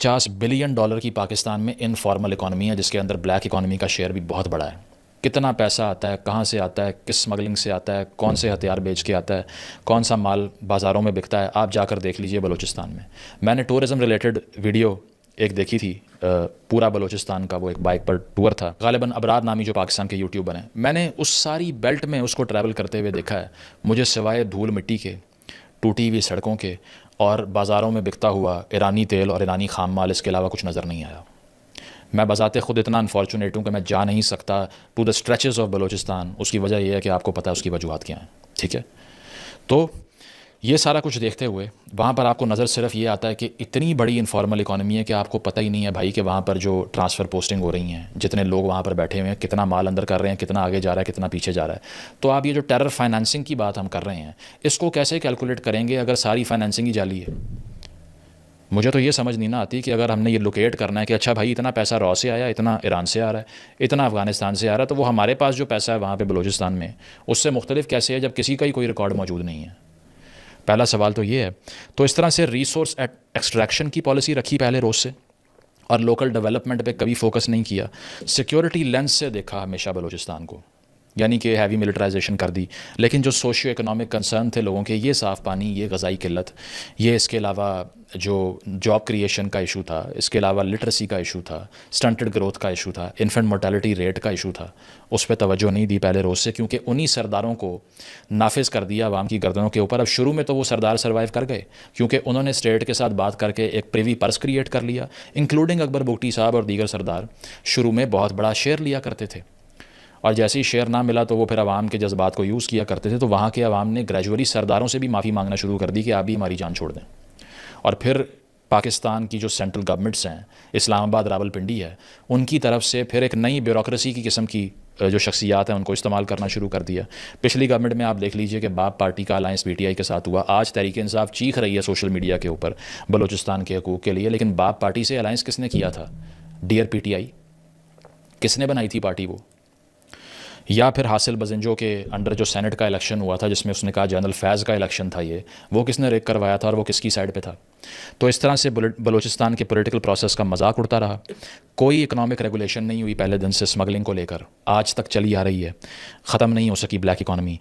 $50 billion کی پاکستان میں informal economy ہے، جس کے اندر بلیک اکانومی کا شیئر بھی بہت بڑا ہے۔ کتنا پیسہ آتا ہے، کہاں سے آتا ہے، کس اسمگلنگ سے آتا ہے، کون سے ہتھیار بیچ کے آتا ہے، کون سا مال بازاروں میں بکتا ہے، آپ جا کر دیکھ لیجئے بلوچستان میں۔ میں نے ٹورزم ریلیٹڈ ویڈیو ایک دیکھی تھی، پورا بلوچستان کا، وہ ایک بائک پر ٹور تھا، غالباً ابرار نامی جو پاکستان کے یوٹیوبر ہیں۔ میں نے اس ساری بیلٹ میں اس کو ٹریول کرتے ہوئے دیکھا ہے، مجھے سوائے دھول مٹی کے، ٹوٹی ہوئی سڑکوں کے اور بازاروں میں بکتا ہوا ایرانی تیل اور ایرانی خام مال، اس کے علاوہ کچھ نظر نہیں آیا۔ میں بذات خود اتنا انفارچونیٹ ہوں کہ میں جا نہیں سکتا to the stretches of Balochistan. اس کی وجہ یہ ہے کہ آپ کو پتہ ہے اس کی وجوہات کیا ہیں، ٹھیک ہے؟ تو یہ سارا کچھ دیکھتے ہوئے وہاں پر آپ کو نظر صرف یہ آتا ہے کہ اتنی بڑی انفارمل اکانومی ہے کہ آپ کو پتہ ہی نہیں ہے بھائی کہ وہاں پر جو ٹرانسفر پوسٹنگ ہو رہی ہیں، جتنے لوگ وہاں پر بیٹھے ہوئے ہیں، کتنا مال اندر کر رہے ہیں، کتنا آگے جا رہا ہے، کتنا پیچھے جا رہا ہے۔ تو آپ یہ جو ٹیرر فائنانسنگ کی بات ہم کر رہے ہیں، اس کو کیسے کیلکولیٹ کریں گے اگر ساری فائنانسنگ ہی جعلی ہے؟ مجھے تو یہ سمجھ نہیں نہ آتی کہ اگر ہم نے یہ لوکیٹ کرنا ہے کہ اچھا بھائی اتنا پیسہ را سے آیا، اتنا ایران سے آ رہا ہے، اتنا افغانستان سے آ رہا ہے، تو وہ ہمارے پاس جو پیسہ ہے وہاں پہ بلوچستان میں اس سے مختلف کیسے ہے جب کسی کا ہی کوئی ریکارڈ موجود نہیں ہے؟ پہلا سوال تو یہ ہے۔ تو اس طرح سے ریسورس ایکسٹریکشن کی پالیسی رکھی پہلے روز سے، اور لوکل ڈیولپمنٹ پہ کبھی فوکس نہیں کیا، سیکیورٹی لینس سے دیکھا ہمیشہ بلوچستان کو، یعنی کہ ہیوی ملٹرائزیشن کر دی، لیکن جو سوشیو اکنامک کنسرن تھے لوگوں کے، یہ صاف پانی، یہ غذائی قلت، یہ اس کے علاوہ جو جاب کریشن کا ایشو تھا، اس کے علاوہ لٹریسی کا ایشو تھا، سٹنٹڈ گروتھ کا ایشو تھا، انفنٹ مورٹیلٹی ریٹ کا ایشو تھا، اس پہ توجہ نہیں دی پہلے روز سے، کیونکہ انہی سرداروں کو نافذ کر دیا عوام کی گردنوں کے اوپر۔ اب شروع میں تو وہ سردار سروائیو کر گئے کیونکہ انہوں نے اسٹیٹ کے ساتھ بات کر کے ایک پریوی پرس کریٹ کر لیا، انکلوڈنگ اکبر بگٹی صاحب اور دیگر سردار شروع میں بہت بڑا شیئر لیا کرتے تھے، اور جیسے ہی شیئر نہ ملا تو وہ پھر عوام کے جذبات کو یوز کیا کرتے تھے۔ تو وہاں کے عوام نے گریجولی سرداروں سے بھی معافی مانگنا شروع کر دی کہ آپ بھی ہماری جان چھوڑ دیں، اور پھر پاکستان کی جو سینٹرل گورنمنٹس ہیں، اسلام آباد، راولپنڈی ہے، ان کی طرف سے پھر ایک نئی بیوروکریسی کی قسم کی جو شخصیات ہیں ان کو استعمال کرنا شروع کر دیا۔ پچھلی گورنمنٹ میں آپ دیکھ لیجئے کہ باپ پارٹی کا الائنس پی ٹی آئی کے ساتھ ہوا، آج تحریک انصاف چیخ رہی ہے سوشل میڈیا کے اوپر بلوچستان کے حقوق کے لیے، لیکن باپ پارٹی سے الائنس کس نے کیا تھا؟ ڈیئر پی ٹی آئی، کس نے بنائی تھی پارٹی وہ؟ یا پھر حاصل بزنجو کے انڈر جو سینٹ کا الیکشن ہوا تھا جس میں اس نے کہا جنرل فیض کا الیکشن تھا، وہ کس نے ریک کروایا تھا اور وہ کس کی سائڈ پہ تھا؟ تو اس طرح سے بلوچستان کے پولیٹیکل پروسیس کا مذاق اڑتا رہا، کوئی اکنامک ریگولیشن نہیں ہوئی پہلے دن سے اسمگلنگ کو لے کر، آج تک چلی آ رہی ہے، ختم نہیں ہو سکی بلیک اکانومی۔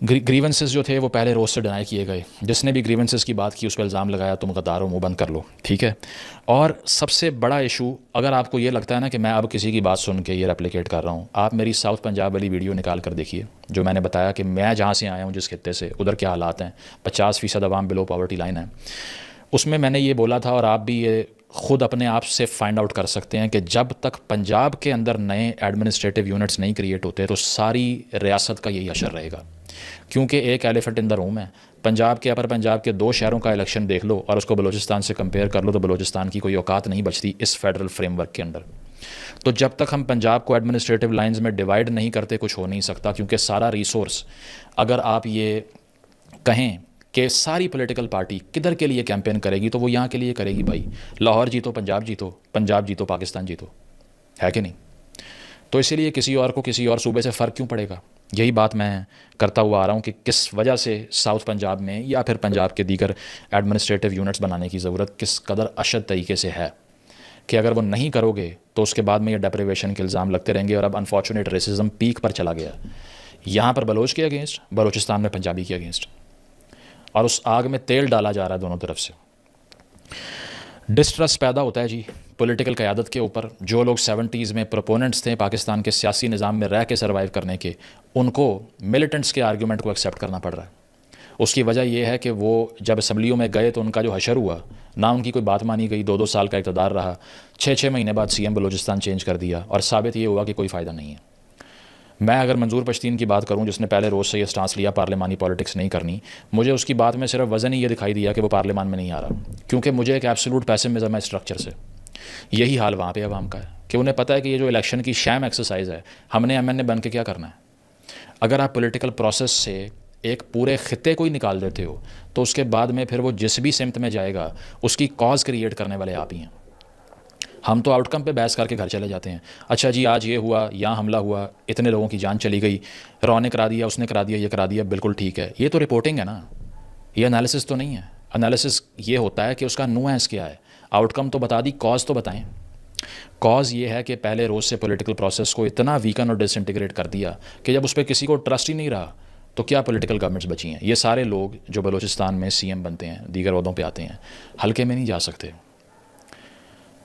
گریونسز جو تھے وہ پہلے روز سے ڈینائی کیے گئے، جس نے بھی گریونسز کی بات کی اس پہ الزام لگایا تم غدار ہو، منہ بند کر لو، ٹھیک ہے؟ اور سب سے بڑا ایشو، اگر آپ کو یہ لگتا ہے نا کہ میں اب کسی کی بات سن کے یہ ریپلیکیٹ کر رہا ہوں، آپ میری ساؤتھ پنجاب والی ویڈیو نکال کر دیکھیے، جو میں نے بتایا کہ میں جہاں سے آیا ہوں جس خطے سے، ادھر کیا حالات ہیں، 50% عوام بلو پاورٹی لائن ہے۔ اس میں نے یہ بولا تھا، اور آپ بھی یہ خود اپنے آپ سے فائنڈ آؤٹ کر سکتے ہیں کہ جب تک پنجاب کے اندر نئے ایڈمنسٹریٹو یونٹس نہیں کریٹ ہوتے تو ساری ریاست کا یہی اشر رہے گا، کیونکہ ایک ایلیفنٹ ان دا روم ہے۔ پنجاب کے اپر پنجاب کے 2 شہروں کا الیکشن دیکھ لو اور اس کو بلوچستان سے کمپیئر کر لو تو بلوچستان کی کوئی اوقات نہیں بچتی اس فیڈرل فریم ورک کے اندر۔ تو جب تک ہم پنجاب کو ایڈمنسٹریٹو لائنز میں ڈیوائیڈ نہیں کرتے کچھ ہو نہیں سکتا، کیونکہ سارا ریسورس، اگر آپ یہ کہیں کہ ساری پولیٹیکل پارٹی کدھر کے لیے کیمپین کرے گی تو وہ یہاں کے لیے کرے گی بھائی، لاہور جیتو پنجاب جیتو، پنجاب جیتو پاکستان جیتو، ہے کہ نہیں؟ تو اسی لیے کسی اور کو کسی اور صوبے سے فرق کیوں پڑے گا؟ یہی بات میں کرتا ہوا آ رہا ہوں کہ کس وجہ سے ساؤتھ پنجاب میں یا پھر پنجاب کے دیگر ایڈمنسٹریٹو یونٹس بنانے کی ضرورت کس قدر اشد طریقے سے ہے، کہ اگر وہ نہیں کرو گے تو اس کے بعد میں یہ ڈیپریویشن کے الزام لگتے رہیں گے، اور اب انفارچونیٹ ریسزم پیک پر چلا گیا، یہاں پر بلوچ کے اگینسٹ، بلوچستان میں پنجابی کے اگینسٹ، اور اس آگ میں تیل ڈالا جا رہا ہے دونوں طرف سے۔ ڈسٹرس پیدا ہوتا ہے جی پولیٹیکل قیادت کے اوپر۔ جو لوگ 70s میں پروپوننٹس تھے پاکستان کے سیاسی نظام میں رہ کے سروائیو کرنے کے، ان کو ملیٹنٹس کے آرگیومنٹ کو ایکسیپٹ کرنا پڑ رہا ہے۔ اس کی وجہ یہ ہے کہ وہ جب اسمبلیوں میں گئے تو ان کا جو حشر ہوا، نہ ان کی کوئی بات مانی گئی، 2 سال کا اقتدار رہا، 6 مہینے بعد سی ایم بلوچستان چینج کر دیا، اور ثابت یہ ہوا کہ کوئی فائدہ نہیں ہے۔ میں اگر منظور پشتین کی بات کروں جس نے پہلے روز سے یہ سٹانس لیا پارلیمانی پالیٹکس نہیں کرنی، مجھے اس کی بات میں صرف وزن ہی یہ دکھائی دیا کہ وہ پارلیمان میں نہیں آ رہا، کیونکہ مجھے ایک ایبسولوٹ پیسمزم ہے اسٹرکچر سے۔ یہی حال وہاں پہ عوام کا ہے کہ انہیں پتہ ہے کہ یہ جو الیکشن کی شیم ایکسرسائز ہے، ہم نے ایم این اے بن کے کیا کرنا ہے۔ اگر آپ پولیٹیکل پروسیس سے ایک پورے خطے کو ہی نکال دیتے ہو تو اس کے بعد میں پھر وہ جس بھی سمت میں جائے گا اس کی کاز کریٹ کرنے والے آپ ہی ہیں۔ ہم تو آؤٹ کم پہ بحث کر کے گھر چلے جاتے ہیں، اچھا جی آج یہ ہوا، یہاں حملہ ہوا، اتنے لوگوں کی جان چلی گئی، رو نے کرا دیا، اس نے کرا دیا، یہ کرا دیا، بالکل ٹھیک ہے۔ یہ تو رپورٹنگ ہے نا، یہ انالیسس تو نہیں ہے۔ انالیسس یہ ہوتا ہے کہ اس کا نوئنس کیا ہے، آؤٹ کم تو بتا دی, کاز تو بتائیں. کاز یہ ہے کہ پہلے روز سے پولیٹیکل پروسیس کو اتنا ویکن اور ڈس انٹیگریٹ کر دیا کہ جب اس پہ کسی کو ٹرسٹ ہی نہیں رہا تو کیا پولیٹیکل گورنمنٹس بچی ہیں. یہ سارے لوگ جو بلوچستان میں سی ایم بنتے ہیں, دیگر عہدوں پہ آتے ہیں, حلقے میں نہیں جا سکتے.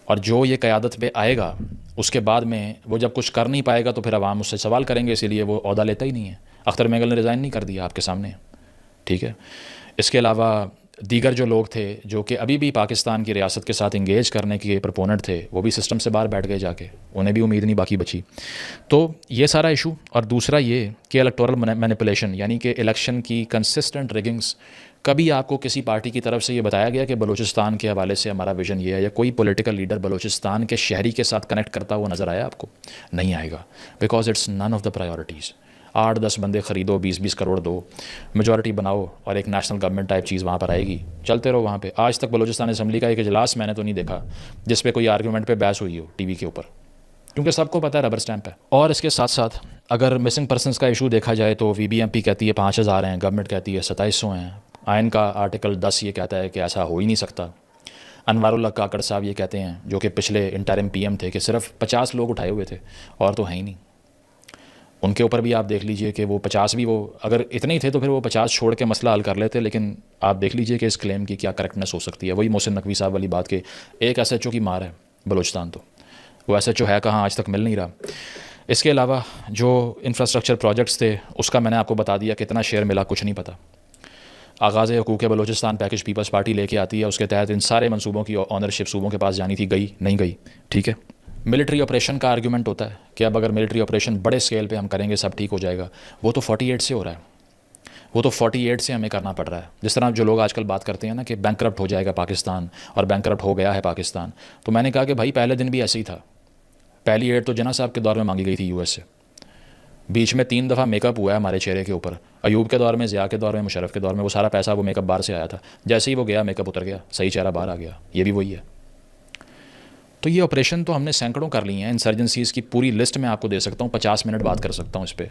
اور جو یہ قیادت پہ آئے گا اس کے بعد میں وہ جب کچھ کر نہیں پائے گا تو پھر عوام اس سے سوال کریں گے, اسی لیے وہ عہدہ لیتا ہی نہیں ہے. اختر مینگل نے ریزائن نہیں کر دیا آپ کے سامنے, ٹھیک ہے. اس کے علاوہ دیگر جو لوگ تھے جو کہ ابھی بھی پاکستان کی ریاست کے ساتھ انگیج کرنے کے پرپوننٹ تھے, وہ بھی سسٹم سے باہر بیٹھ گئے جا کے, انہیں بھی امید نہیں باقی بچی. تو یہ سارا ایشو. اور دوسرا یہ کہ الیکٹورل مینیپولیشن, یعنی کہ الیکشن کی کنسسٹنٹ ریگنگس. کبھی آپ کو کسی پارٹی کی طرف سے یہ بتایا گیا کہ بلوچستان کے حوالے سے ہمارا ویژن یہ ہے, یا کوئی پولیٹیکل لیڈر بلوچستان کے شہری کے ساتھ کنیکٹ کرتا ہوا نظر آیا آپ کو؟ نہیں آئے گا, because it's none of the priorities. 8-10 بندے خریدو, 20-20 کروڑ دو, میجورٹی بناؤ اور ایک نیشنل گورنمنٹ ٹائپ چیز وہاں پر آئے گی, چلتے رہو وہاں پہ. آج تک بلوچستان اسمبلی کا ایک اجلاس میں نے تو نہیں دیکھا جس پہ کوئی آرگومنٹ پہ بحث ہوئی ہو ٹی وی کے اوپر, کیونکہ سب کو پتہ ہے ربر اسٹیمپ ہے. اور اس کے ساتھ ساتھ اگر مسنگ پرسنس کا ایشو دیکھا جائے تو وی بی ایم پی کہتی ہے 5000 ہیں, گورنمنٹ کہتی ہے 2700 ہیں. آئین کا آرٹیکل 10 یہ کہتا ہے کہ ایسا ہو ہی نہیں سکتا. انوار اللہ کاکڑ صاحب یہ کہتے ہیں, جو کہ پچھلے انٹرم پی ایم تھے, کہ صرف 50 لوگ اٹھائے ہوئے تھے اور تو ہیں ہی نہیں. ان کے اوپر بھی آپ دیکھ لیجئے کہ وہ 50 بھی, وہ اگر اتنے ہی تھے تو پھر وہ 50 چھوڑ کے مسئلہ حل کر لیتے. لیکن آپ دیکھ لیجئے کہ اس کلیم کی کیا کریکٹنس ہو سکتی ہے. وہی محسن نقوی صاحب والی بات کہ ایک ایس ایچ او کی مار ہے بلوچستان, تو وہ ایس ایچ او ہے کہاں, آج تک مل نہیں رہا. اس کے علاوہ جو انفراسٹرکچر پروجیکٹس تھے اس کا میں نے آپ کو بتا دیا کتنا شیئر ملا, کچھ نہیں پتہ. آغاز حقوق بلوچستان پیکج پیپلز پارٹی لے کے آتی ہے, اس کے تحت ان سارے منصوبوں کی آنرشپ صوبوں کے پاس جانی تھی, گئی نہیں گئی, ٹھیک ہے. ملٹری آپریشن کا آرگومنٹ ہوتا ہے کہ اب اگر ملٹری آپریشن بڑے اسکیل پہ ہم کریں گے سب ٹھیک ہو جائے گا. وہ تو 48 سے ہو رہا ہے, وہ تو 48 سے ہمیں کرنا پڑ رہا ہے. جس طرح جو لوگ آج کل بات کرتے ہیں نا کہ بینک کرپٹ ہو جائے گا پاکستان, اور بینک کرپٹ ہو گیا ہے پاکستان, تو میں نے کہا کہ بھائی پہلے دن بھی ایسے ہی تھا. پہلی ایڈ تو جناح صاحب کے دور میں مانگی گئی تھی یو ایس سے, بیچ میں 3 دفعہ میک اپ ہوا ہے ہمارے چہرے کے اوپر, ایوب کے دور میں, ضیاء کے دور میں, مشرف کے دور میں. وہ سارا پیسہ وہ میک اپ باہر سے آیا تھا, جیسے ہی وہ گیا میک اپ اتر گیا, صحیح چہرہ باہر آ گیا. یہ بھی وہی ہے. تو یہ آپریشن تو ہم نے سینکڑوں کر لی ہیں. انسرجنسیز کی پوری لسٹ میں آپ کو دے سکتا ہوں, 50 منٹ بات کر سکتا ہوں اس پہ.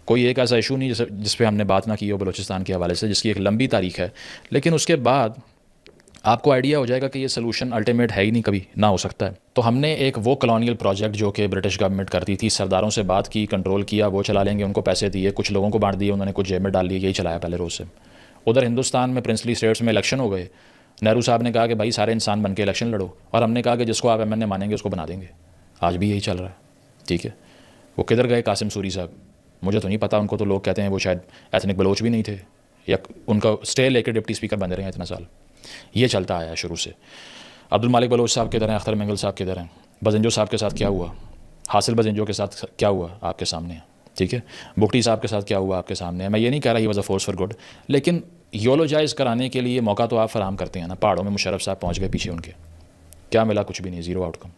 کوئی ایک ایسا ایشو نہیں جس پہ ہم نے بات نہ کی ہو بلوچستان کے حوالے سے, جس کی ایک لمبی تاریخ ہے. لیکن اس کے بعد آپ کو آئیڈیا ہو جائے گا کہ یہ سلوشن الٹیمیٹ ہے ہی نہیں, کبھی نہ ہو سکتا ہے. تو ہم نے ایک وہ کلونیل پروجیکٹ جو کہ برٹش گورنمنٹ کرتی تھی, سرداروں سے بات کی, کنٹرول کیا, وہ چلا لیں گے, ان کو پیسے دیے, کچھ لوگوں کو بانٹ دیے, انہوں نے کچھ جیب میں ڈال لیے, یہی چلایا پہلے روز سے. ادھر ہندوستان میں پرنسلی اسٹیٹس میں الیکشن ہو گئے, نہرو صاحب نے کہا کہ بھائی سارے انسان بن کے الیکشن لڑو, اور ہم نے کہا کہ جس کو آپ ایم این اے مانیں گے اس کو بنا دیں گے. آج بھی یہی چل رہا ہے, ٹھیک ہے. وہ کدھر گئے قاسم سوری صاحب, مجھے تو نہیں پتا. ان کو تو لوگ کہتے ہیں وہ شاید ایتھنک بلوچ بھی نہیں تھے, یا ان کا اسٹے لے کے ڈپٹی اسپیکر بنے رہے ہیں اتنا سال. یہ چلتا آیا ہے شروع سے. عبد المالک بلوچ صاحب کدھر ہیں, اختر مینگل صاحب کدھر ہیں, بزنجو صاحب کے ساتھ کیا ہوا, حاصل بزنجو کے ساتھ کیا ہوا آپ کے سامنے ہے, ٹھیک ہے. بگٹی صاحب کے ساتھ کیا ہوا آپ کے سامنے ہے. میں یہ نہیں کہہ رہا he was a force for good, لیکن یولوجائز کرانے کے لیے موقع تو آپ فراہم کرتے ہیں نا. پہاڑوں میں مشرف صاحب پہنچ گئے پیچھے, ان کے کیا ملا, کچھ بھی نہیں, زیرو آؤٹ کم.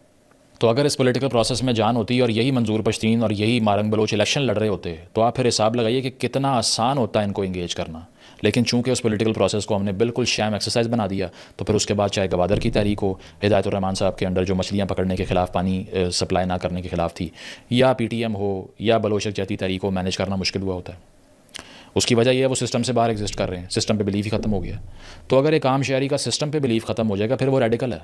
تو اگر اس پولیٹیکل پروسیس میں جان ہوتی اور یہی منظور پشتین اور یہی مارنگ بلوچ الیکشن لڑ رہے ہوتے, تو آپ پھر حساب لگائیے کہ کتنا آسان ہوتا ہے ان کو انگیج کرنا. لیکن چونکہ اس پولیٹیکل پروسیس کو ہم نے بالکل شیم ایکسرسائز بنا دیا, تو پھر اس کے بعد چاہے گوادر کی تحریک ہو, ہدایت الرحمان صاحب کے انڈر جو مچھلیاں پکڑنے کے خلاف, پانی سپلائی نہ کرنے کے خلاف تھی, یا پی ٹی ایم ہو, یا بلوچ یکجہتی تحریک ہو, مینیج کرنا مشکل ہوا ہوتا ہے. اس کی وجہ یہ ہے وہ سسٹم سے باہر ایگزسٹ کر رہے ہیں, سسٹم پہ بلیف ہی ختم ہو گیا. تو اگر ایک عام شہری کا سسٹم پہ بلیف ختم ہو جائے گا, پھر وہ ریڈیکل ہے,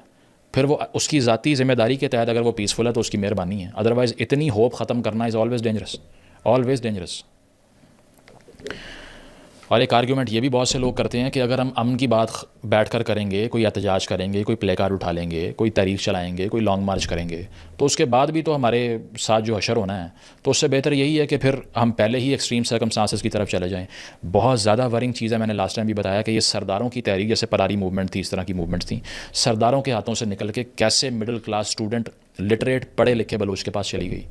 پھر وہ اس کی ذاتی ذمہ داری کے تحت اگر وہ پیسفل ہے تو اس کی مہربانی ہے. ادروائز اتنی ہوپ ختم کرنا is always dangerous, always dangerous. اور ایک آرگیومنٹ یہ بھی بہت سے لوگ کرتے ہیں کہ اگر ہم امن کی بات بیٹھ کر کریں گے, کوئی احتجاج کریں گے, کوئی پلے کارڈ اٹھا لیں گے, کوئی تحریک چلائیں گے, کوئی لانگ مارچ کریں گے, تو اس کے بعد بھی تو ہمارے ساتھ جو حشر ہونا ہے, تو اس سے بہتر یہی ہے کہ پھر ہم پہلے ہی ایکسٹریم سرکمسٹانسز کی طرف چلے جائیں. بہت زیادہ ورنگ چیز ہے, میں نے لاسٹ ٹائم بھی بتایا کہ یہ سرداروں کی تحریک, جیسے پراری موومنٹ تھی, اس طرح کی موومنٹ تھیں, سرداروں کے ہاتھوں سے نکل کے کیسے مڈل کلاس اسٹوڈنٹ لٹریٹ پڑھے لکھے بلوچ کے پاس چلی گئی.